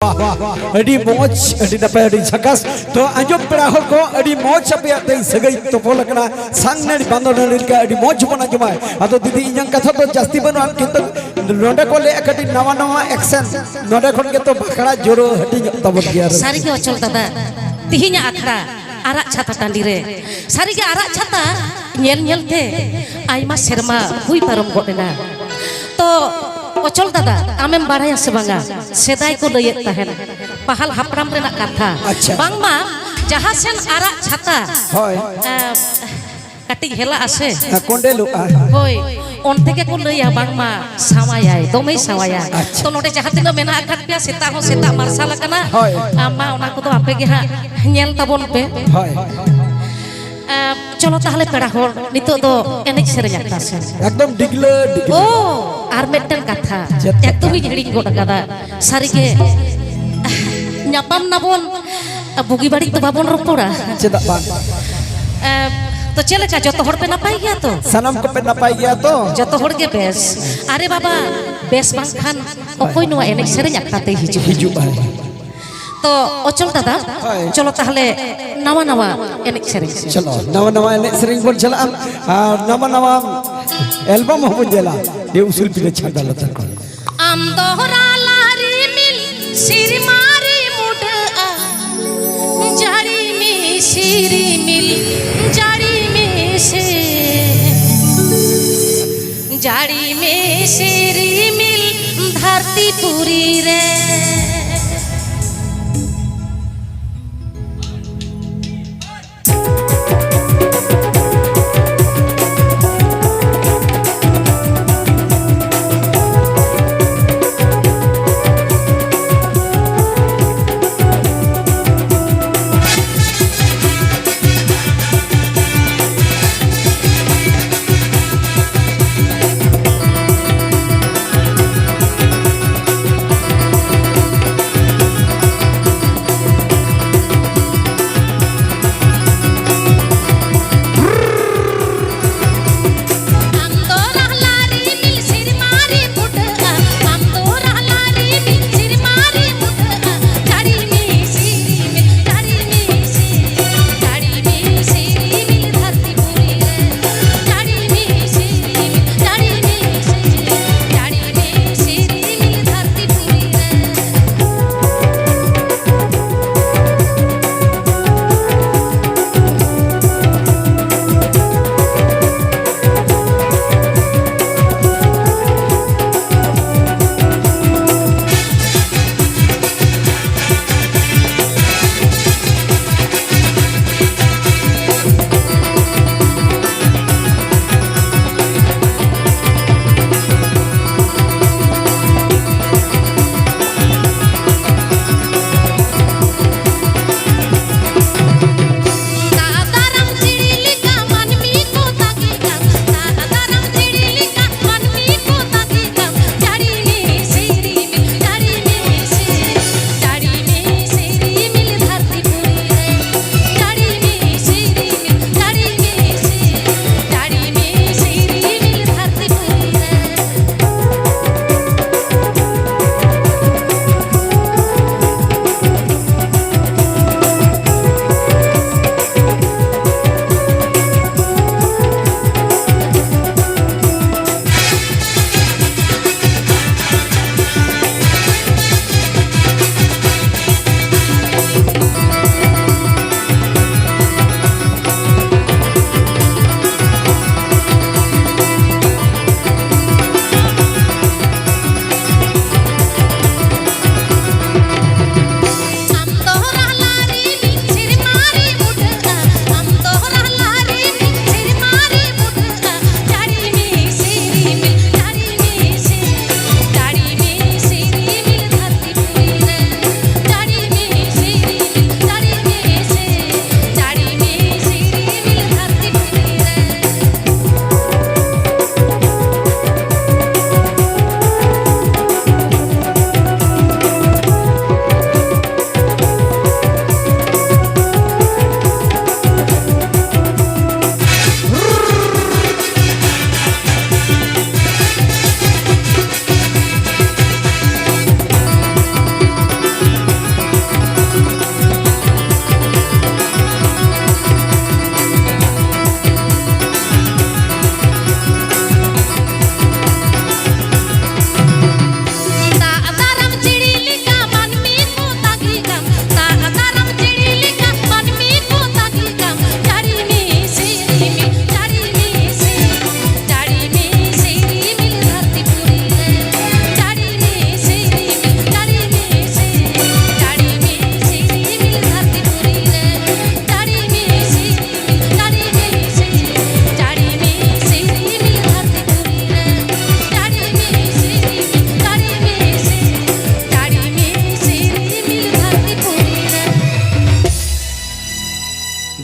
अड़ी मौज अड़ी नपाय अड़ी झकास तो आजम पेड़ा हर को अड़ी मौज पे आते सगई तो बोल करना सांग ने बांधो ने का अड़ी मौज बना जमाय अतो दीदी इजन कथा तो जास्ती बनो किंतु नोडे को ले एकटी नवा नवा एक्शन नोडे खन के तो बखड़ा जोरो हटी तब गया सारी के अचल दादा तिहिना आखड़ा आरा छाता टांडी रे सारी के आरा छाता नेल नेल थे आइमा शर्मा हुई परम गोटेना तो अचल दादा आमेम बाराया से बांगा सेदाय को लयत तहन पहाल हापराम रेना कथा बांगमा जहां सेन आरा छाता होय कटी हेला आसे कोंडेलु होय ओनते के को लया बांगमा सावायाय दोमे सावाया तो नोटे जहां तिना मेना आखत पे सेता हो सेता मार्शल कना आमा ओना को तो आपे गे हा नेल ताबोन पे होय चलो ताहले पेड़ा होर नितो दो एनेज सेरेज आखता से एकदम डिगले ओ आर मेटन कथा एकदम ही हिड़िंग गोट कदा सारी के न्यापाम नाबोन बुगी बाड़ी तो बाबोन रोपोड़ा चेदा बान तो चले का जो तो होड़ पे ना पाई गया तो सनम को पे ना पाई गया तो जो तो होड़ के बेस अरे बाबा बेस बांग खान कोई नुआ एनेज सेरेज आखताते हिजू तो अचल दादा चलो ताहले नवा नवा एनेज सेरेज चलो नवा नवा एनेज सेरेज बोल चला नवा नवा एल्बम हो जला ये उसूल पे छाड़ा लता को आम दोहरा लारी मिल सिर मारी मुड जाड़ी में सिरी मिल जाड़ी में से जाड़ी में सिरी मिल धरती पूरी रे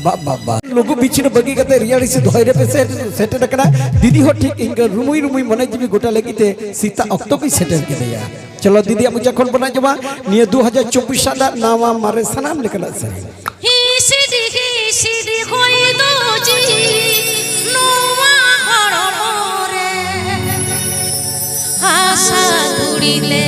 बाबा लोगो बिछिन बगी कते रियाड़ी से धोइरे पे सेटर कना दीदी हो ठीक इनका रुमुई रुमुई मने जीवी गोटा लगिते सीता अक्तो की सेटर के दिया चलो दीदी मुझे खोल बना जमा निये 2024 दा नावा मारे सनाम लेकना सही ही सिदी कोई दो जी नोवा हड़ो रे आशा गुड़ीले